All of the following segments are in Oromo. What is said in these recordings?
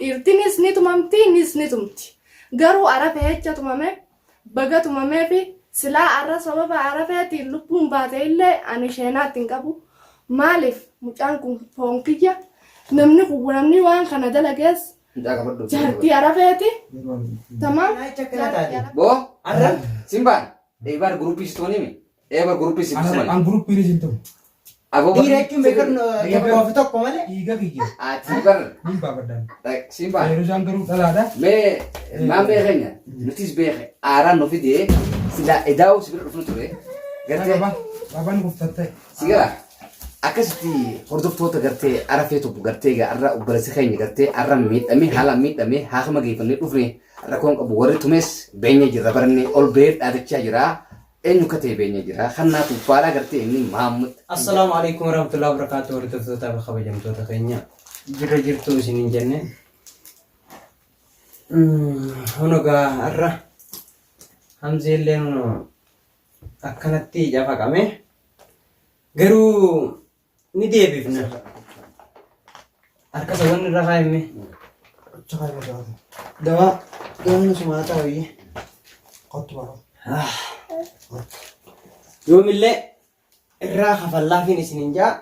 dhiirtinis ni tumamti nis ni tumti garuu arafa hecha tumame baga tumamee fi silaa arra sababa arafeetiin lubbuun baate illee ani sheenaatti hin qabu maaliif mucaan kun foon kiyya namni waan kana dalagees jaartii arafeeti tamam bo arra simbaan eebar gruupii sitoonimi eebar gruupii sitoonimi an gruupii ni sintum abo Direct mereka nak foto kau mana? iga kiyya simbaan ni babadan simbaan yerusaan garuu dhalaadha mee maan beekenya nutis beeke aaraan nu fidee sila edaawu sibira dhufnu ture gartee babaan guftatte sigara akkasitti hordoftoota gartee arafeetu gartee arra obboleessa keenya gartee arra miidhame haala miidhame haakama geeffannee dhufne rakkoon qabu warri tumes beenya jirra baranne ol ba'ee dhaadachaa jira eenyu katee beenya jira kannaatu faala gartee inni Mahammad. Assalamualaikum warahmatullahi wabarakatuh. Hordoftoota kabajamtoota keenya jirra jirtu isiniin jenne hunugaa arra hamzeelleen akkanatti jafaqame garuu ni deebifna harka sawan irra kaa'ime dawaa yoomna sumaataa wayye qottu bara yoomillee irraa kafallaafiin isiniin jaa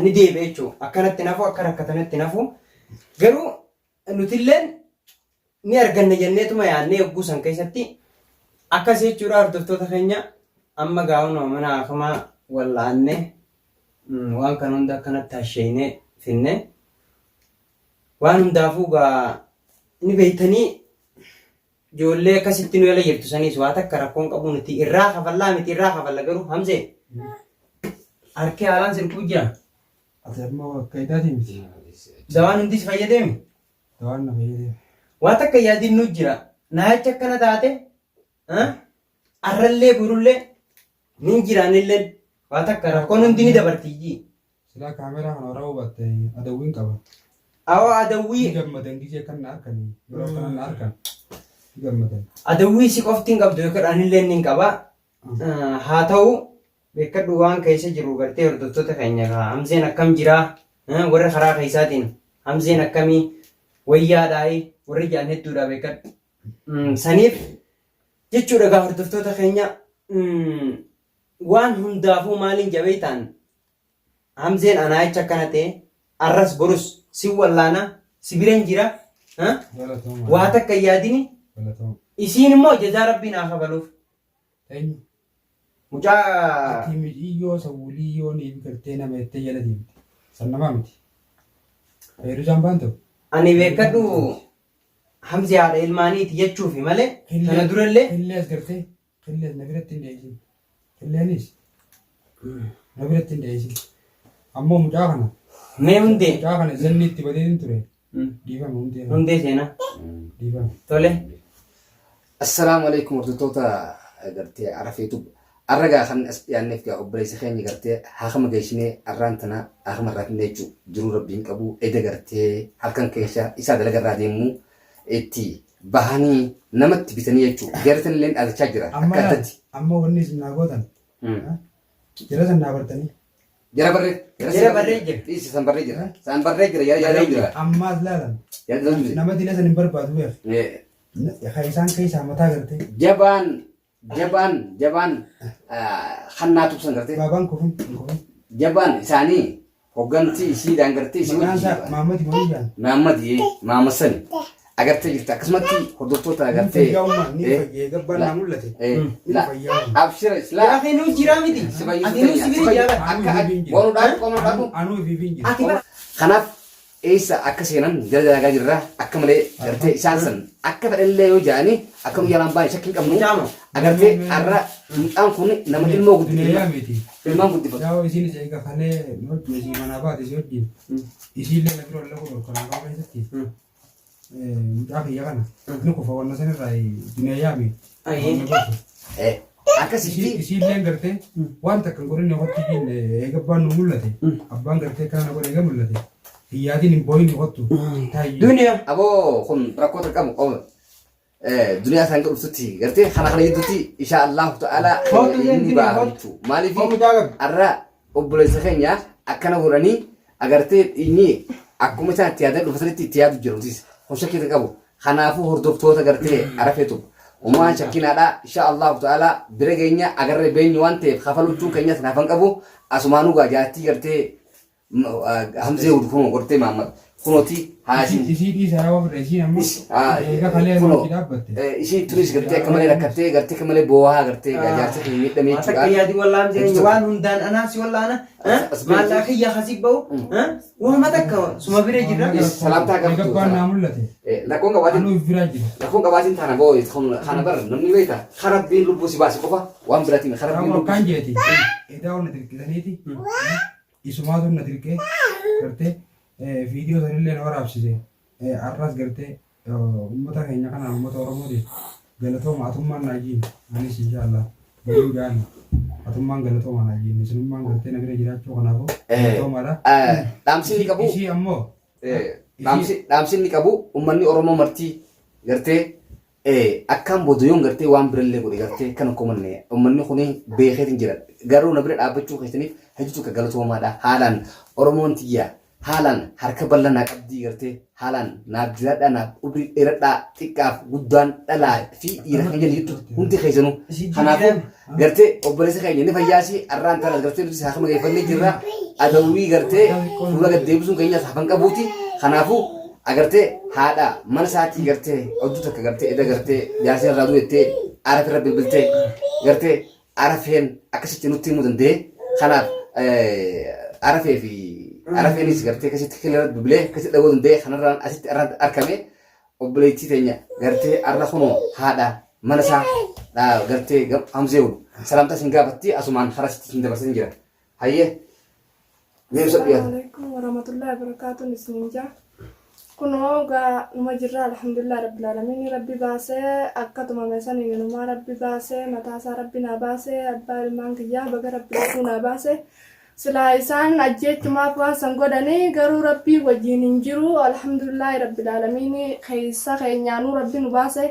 ni deebi'e jechuun akkanatti nafu akka rakkatanitti nafu garuu nutilleen ni arganna jenneetuma yaadnee yogguu san keessatti akkas jechuudha hordoftoota keenya amma gaa'unoo mana akamaa wallaannee waan kan hunda akkanatti hasheenee finne waan hundaafuu gaa ni beeytanii ijoollee akkasitti nu yala jirtu saniis waa takka rakkoon qabu nuti irraa kafallaa miti irraa kafalla garuu hamzee harkee haalaan sirquu jira ati amma akka idaatii miti dawaan hundis fayyadeemi dawaan na fayyadee waa takka yaadiin nu jira naacha akkana taate arrallee burullee nin jiraanillee waa takka rakkoon hundi ni dabartiyyi silaa kaameraa kana warra hubatte adawwiin qaba awwa adawwii gammadan gijee kan na harkanii yeroo kana na harkan gammadan adawwii si qoftiin qabdu yookaan nin qaba haa ta'u beekadhu waan keessa jiru gartee hordoftoota keenya hamzeen akkam jiraa warra karaa keessaatiin hamzeen akkamii wayyaadhaa'ee warri jaan hedduudha beekadhu saniif jechuudha gaa hordoftoota keenya waan hundaafuu maaliin jabee ta'an hamzeen anaa jecha akkana ta'e arras borus si wallaana si bireen jira waa takka yaadini isiin immoo jazaa rabbiin haa kabaluuf mucaa ati mi'iyyoo sawuliyyoo ni gartee nama ettee jala deemte san namaa miti fayyadusaan baantu ani beekadhu hamzi haadha ilmaaniiti jechuufi malee kana durallee qillees gartee qillees na biratti hin deebisin qilleenis na biratti hin deebisin ammoo mucaa kana mee hundee mucaa kana zanni itti badee hin ture dhiifama hundee seenaa dhiifama tole Assalamu alaikum hordoftoota gartee arafeetu arragaa kan as dhiyaanneef gaa obboleessa keenya gartee haakama geessinee arraan tana haakama irraa finnee jechuun jiruu rabbiin qabu eda gartee halkan keessa isaa dalagarraa deemuu itti bahanii namatti bitanii jechuudha. Jaratan illee dhaadachaa jira. Akka addatti. Ammoo wanni isin naa gootan. Jara san naa bartanii. Jara barree. jara barree jira. Dhiisi san barree jira. San barree jira yaada jira. Ammaas laalan. Nama dila san hin barbaadu beek. Isaan keessaa mataa gartee. Jabaan hannaatu san gartee. Baabaan kufun. Jabaan isaanii hoggantii isiidhaan gartee isii wajjin. Maamadi Moyyaan. Maamad sani. Agartee jirta akkasumatti hordoftoota agartee. Ni fayyee gabbaan naa mul'ate. Abshira islaa. Ati nu jira miti. Ati nu sibiri jala. Akka anuu fi jira. Kanaaf eessa akka seenan dalagaa jirra akka malee gartee isaan san akka fedhallee yoo jedhanii akka nu yalaan baay'ee shakkii qabnu agartee har'a mucaan kun nama ilmoo guddifatu. Ilmaan guddifatu. Yaa isiin isa eega falee hojii isii manaa baate isii hojii isiillee na biroo lafa qorqoraan keessatti mucaa kiyya kana inni kufa wanna sanirraa duneeyyaa mi. Akkasitti isiillee gartee waan takka qorinne hojii eegabbaan nu mul'ate abbaan gartee kana godhe eega mul'ate. Iyyatiin hin booyin qottu. Duniyaa. Aboo kun rakkoota qabu qaba. Duniyaa isaan godhutti gartee kana jedhutti insha Allah ta'ala inni baafatu. Maaliif arra obboleessa keenya akkana godhanii agartee inni akkuma isaan itti yaadan dhufatanitti itti yaadu jiruutis. shakkii qabu kanaafuu hordoftoota gartee arafetu umaan shakkinaadha insha Allah ta'ala bira geenya agarree beenyu waan ta'eef kafaluchuun keenyas naafan qabu asumaanuu gaajaatii gartee hamzee kun gortee Muhammad kunoti haashin isii dhiisaa waan fudhee ammoo eega kalee nuti dhaabbatte isii turis gartee akka malee rakkattee gartee akka malee boo'aa gartee gajaarsa keenya miidhamee jechuudha. Akka yaadi wallaan jedhanii waan hundaan anaasi wallaana maallaa kiyya hasib ba'u waan takka suma bira jirra. Salaamtaa qabdu. Gabbaan naa mul'ate. Lakkoon qabaatiin Anuu biraa jira. lakkoon qabaatiin taana ba'oo kana bar namni beekta karabbiin lubbuu si baase qofa waan biraatiin karabbiin lubbuu. Kan jeeti edaa onna dirqisaniiti isumaatu na dirqee gartee viidiyoo sanillee na waraabsise arras gartee uummata keenya kana uummata Oromooti galatooma atummaan naajiin anis inshaallah galuu gaani atummaan galatooma naajiin isinummaan gartee na bira jiraachuu kanaafuu galatoomaadha. Dhaamsinni qabu Ishii ammoo dhaamsinni qabu uummanni Oromoo martii gartee akkaan boodayyoon gartee waan birallee godhe gartee kan komanne uummanni kuni beekeetiin jira garuu na bira dhaabbachuu keessaniif hajjitu ka galatoomaadha haalaan Oromoon tiyyaa. Haalaan harka bal'anaa qabdii gartee haalaan naaf jiraadhaa naaf umrii dheeradhaa xiqqaaf guddaan dhalaa fi dhiira keenya jirtu hundi keessanuu kanaafuu gartee obboleessa keenya ni fayyaasii arraan tanas gartee nuti saakama geeffannee jirra adawwii gartee fuula gaddeebisuun keenyas hafan qabuuti kanaafuu agartee haadha mana isaatii gartee oduu takka gartee edda gartee jaarsee irraa du'ettee arafirra bilbiltee gartee arafeen akkasitti nutti himuu danda'e kanaaf arafee fi arafeenis gartee akkasitti kilira dubilee akkasitti dhagoo danda'e kanarraan asitti argame obboleettii teenya gartee arra kunoo haadha mana isaa gartee hamzee wulu salaamtaa isin gaafatti asumaan harasitti isin dabarsan jira hayyee meeshaa dhiyaatu. Assalamualaikum warahmatullahi wabarakatuh isninja kunoo gaa numa jirra alhamdulillah rabbil alamin rabbi baasee akkatuma meesan inuma rabbi baasee mataasaa rabbi naa baasee abbaa ilmaan kiyyaa baga rabbi lubbuu naa baasee silaa isaan ajjeechumaaf waan san godhanii garuu rabbii wajjin hin jiru alhamdulillahi rabbil alamin keessa keenyaanuu rabbi nu baase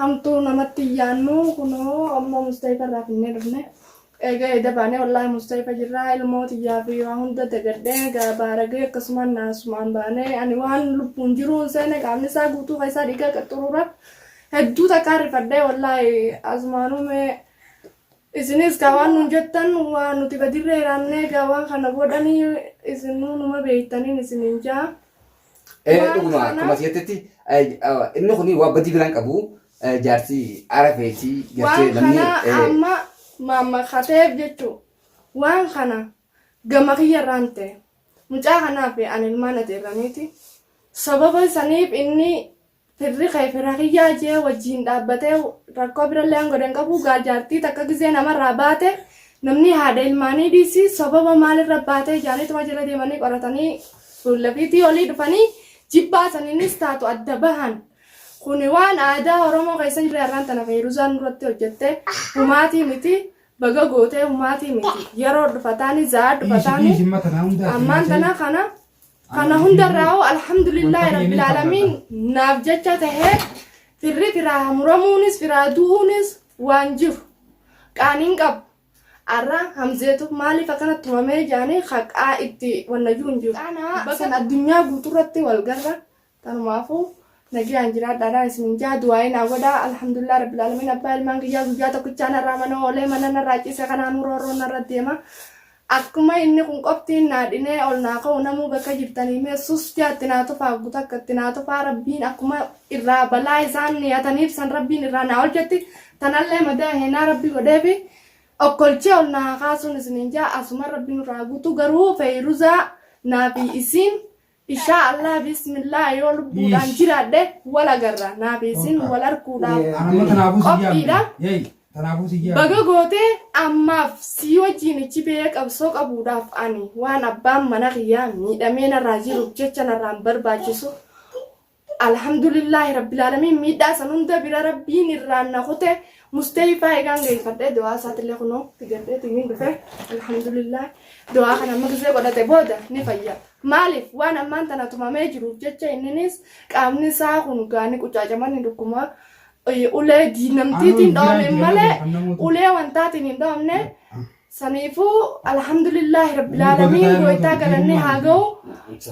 hamtuu namatti yaannu kunoo amma Mustaifa irraa finnee dhufne egaa edda baanee wallaahi Mustaifa jirraa ilmootiyyaa fi waan hunda dagadhee gabaaragee akkasumas naasumaan baanee ani waan lubbuun jiruun seene qaamni isaa guutuu keessaa dhiigaa qaxxuruura hedduu takkaa rifadhee wallaahi asumaanumee isinis kawan nunjettan waan nuti badirree raannee gaawwan kana godhanii isinuu numa beeytaniin isinin jaa. Dhuguma akkuma jettetti inni kun waan badii biraan qabu jaarsi arafeetii gartee namni. Waan kana amma maammakkateef jechuun waan kana gama kiyyarraan ta'e mucaa kanaaf ani ilmaan adeeraniiti sababa saniif inni firri kayfira kiyyaa jee wajjin dhaabbatee rakkoo birallee godhan qabu gaarjaartii takka gisee namarraa baate namni haadha ilmaanii dhiisi sababa maalirra baatee jaanituma jala deemanii qoratanii fuullafiitii olii dhufanii jibbaasaniinis taatu adda bahan kuni waan aadaa Oromoo keessa jirre irraan tana fayyadusaan duratti hojjette humaatii miti baga gootee humaatii miti yeroo dhufataanii zaa dhufataanii ammaan tana kana hundarraa alhamdulillahi rabbil alamin naaf jecha tahee firri firaa muramuunis firaa du'uunis waan jiru qaaniin qabu arra hamzeetu maaliif akkana tumamee jaanii haqaa itti wannayyuu hin jiru bakka addunyaa guuturratti wal garra tanumaafuu nagaan jiraadhaadhaan isin jaa du'aayi naa godhaa alhamdulillahi rabbil alamin abbaa ilmaan kiyyaa guyyaa tokkichaan irraa mana oolee mana narraa ciise kanaan roorroon narra deema akkuma inni kun qoptiin naadhinee ol naa ka'u namuu bakka jirtanii meessus jaatti naa tufaa guutuu akkatti naa tufaa rabbiin akkuma irraa balaa isaan niyataniif san rabbiin irraa naa olchetti tanallee madaa heenaa rabbii godheefi okkolchee ol naa kaasuun isiniin jaa asuma rabbiin irraa guutuu garuu feeyiruzaa naafi isiin insha Allah bismillah yoo lubbuudhaan jiraadhe wal agarra naafi isiin wal arguudhaaf qophiidha. Baga gootee ammaaf si wajjin ichi bee qabsoo qabuudhaaf ani waan abbaan mana kiyyaa miidhamee narraa jiruuf jecha narraan barbaachisu alhamdulillahi rabbil alamin miidhaa san hunda bira rabbiin irraan na kute Mustaifa egaan geeffadhee du'aa isaatillee kunoo figadhee tiin dhufe alhamdulillahi du'aa kana amma gisee godhate booda ni fayya maaliif waan ammaan tana tumamee jiruuf jecha inninis qaamni isaa kun gaanii qucaacaman dhukkuma ulee diinamtiitiin dhoome malee ulee wantaatiin hin dhoomne saniifuu alhamdulillahi rabbil aalamiin goitaa galannee haa ga'u.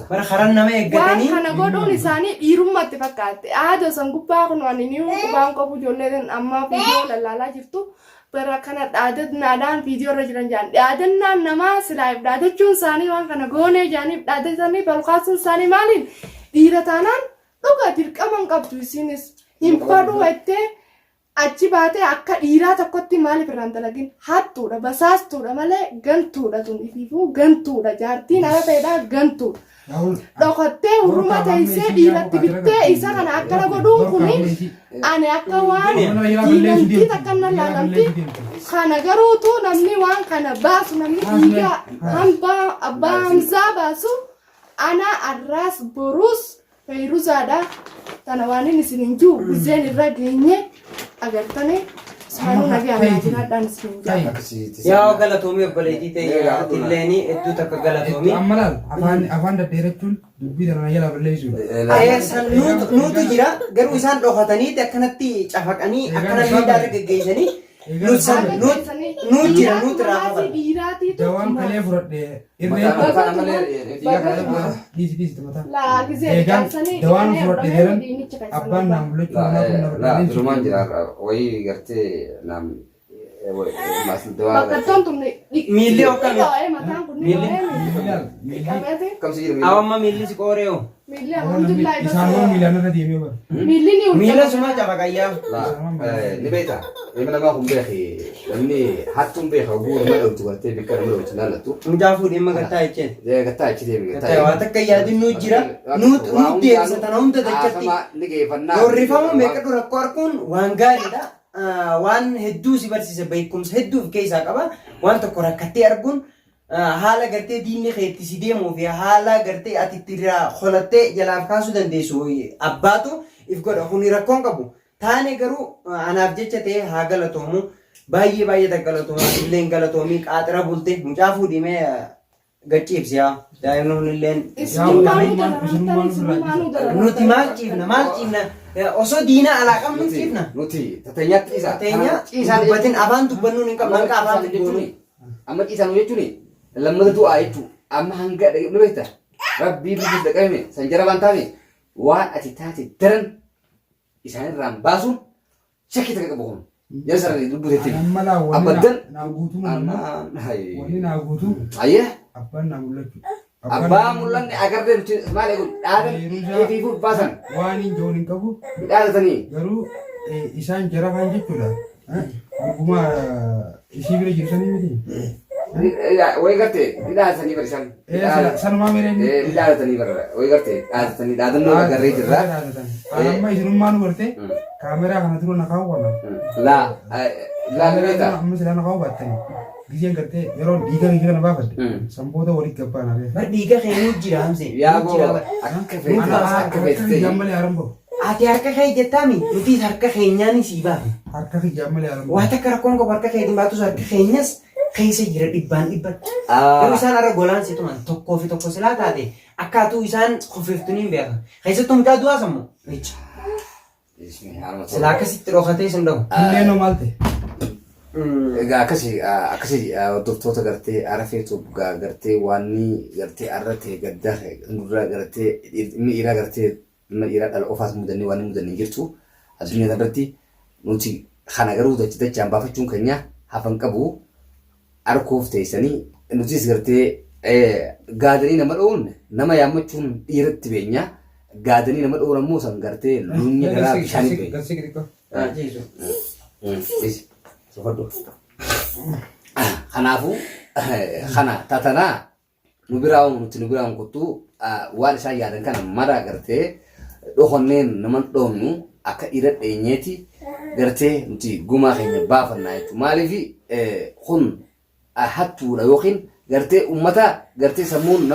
Bara karan nama eeggatanii. Waan kana godhuun isaanii dhiirummaatti fakkaate. Aada san gubbaa kun waan inni qubaan qabu ijoolleen amma viidiyoo lallaalaa jirtu. Bara kana dhaadannaan viidiyoo irra jiran jaan dhaadannaan namaa silaayif dhaadachuun isaanii waan kana goonee jaaniif dhaadatanii balkaasuun isaanii maaliin dhiira taanaan dhuga dirqaman qabdu isinis hin fadhu jettee achi baatee akka dhiiraa tokkotti maaliif irraan dalagin hattuudha basaastuudha malee gantuudha tun ifiifuu gantuudha jaartiin ala ta'edha gantuudha. Dhokattee huruma teessee dhiiratti bittee isa kana akkana godhuun kuni ani akka waan diinamtii takkanna laalamti kana garuutu namni waan kana baasu namni dhiigaa hambaa abbaa hamzaa baasu ana arraas boruus fayruzaadha tana waan inni isin hin jiru bizeen irra geenye agartanii saanuu nagaa jiraadhaan isin jaa Yaa galatoomii obboleettii ta'e atiilleeni hedduu takka galatoomii. Ammalaan afaan daddeerachuun dubbii dana yala balleessuudha. San nuutu jira garuu isaan dhokatanii akkanatti cafaqanii akkana miidhaa irra geggeessanii nuut jira nuut raafatan. Dawaan kalee fudhadhee dhiisi mataa. Dawaan fudhadhee jiran abbaan naan bulachuu Durumaan jira wayii gartee naam Bakkattoon tun Miilli akkami? Kam si jira Awamma miilli si qooree miilli alhamdulillah isaanuma miilaan irra deemee bara. miilli ni miila suma cafaqayyaa. ni beekta ilma namaa kun beeki namni hattuun beeka guura ma dhawtu gartee bikka nama dhawtu laallattu. Mucaa fuudhee gattaa jecheen. Gattaa achi deemi Gattaa waa takka yaadin nuut jira nuut deebisa tana hunda dachatti. Ni geeffannaa. Doorrifamu meeqa dura rakkoo arguun waan gaariidha. Waan hedduu si barsiisa beekumsa hedduuf keessaa qaba. Waan tokko rakkattee arguun haala gartee diinni keetti si deemuu fi haala gartee ati ittirraa holattee jalaaf kaasuu dandeessu abbaatu if godha kuni rakkoon qabu. Taane garuu anaaf jecha ta'e haa galatoomu baay'ee galatoomu illee galatoomii qaaxira bulte mucaa fuudhimee gachiibsi yaa daa'imni illeen nuti maal ciifna osoo diina alaa qabnu ciifna. Nuti tateenyaatti isa. Tateenyaa dubbatin afaan dubbannuun hin qabnu akka afaan jechuun amma ciisan jechuun lammata du'aa jechuun amma hanga nu beekta rabbii dubbis dhaqame san jara waan taane waan ati taate daran isaanirraan baasuun shakkii takka qabu kun jara sarara dubbutetti abaddan wanni naa guutuu ayyee abbaan naa mul'achuu. abbaa mul'anne agarree nuti maal eeguun dhaadan eefiifuuf baasan waan hin joon hin qabu dhaadatanii garuu isaan jara faan jechuudha. Akkuma ishii bira jirtanii miti. way gartee ni dhaadatanii barisan Sanumaa mireen ni dhaadatanii bara way gartee dhaadatanii dhaadannoo agarree jirra. Amma isinummaa nu bartee kaameraa kana turuu na kaa'u qonna. laa ni beekta. Amma silaa na kaa'u baattanii. Giseen gartee yeroo dhiiga kee kana baafadde sanboota walitti gabbaan aree. Bar dhiiga keenyu jira hamse. yaa boo akka feetaa akka feetee Jammalee harambo. Ati harka kee jettaami nuti harka keenyaan si baafa. Harka kee jammalee harambo. Waa takka rakkoon qabu harka keetiin baatus harka keenyas keessa jira dhibbaan dhibbatti. Yeroo isaan irra golaan si tuman tokkoo fi tokko silaa taate akkaatuu isaan kofeeftuniin beeka. Keessattuu mucaa du'aa sammu. Silaa akkasitti dhokatee sun dhahu. Illee noo maal ta'e? egaa akkasii hordoftoota gartee arafeetu gartee waanni gartee arrate gaddaa nurraa gartee inni dhiiraa gartee inni dhiiraa dhala ofaas mudannee waan mudannee jirtu addunyaa irratti nuti kana garuu dachaan baafachuun keenya hafan qabu arkuuf teessanii nutis gartee gaadanii nama dho'uun nama yaammachuun dhiiratti beenya gaadanii nama dho'uun ammoo san gartee lunya garaa bishaanii beenya. Kanaafuu kana tatanaa nu biraan kuttuu waan isaan yaadan kana mara gartee dhokonneen naman dhoomnu akka dhiira dheenyeeti gartee nuti gumaa keenya baafannaa jechuudha. Maaliif kun hattuudha yookiin gartee ummata gartee sammuun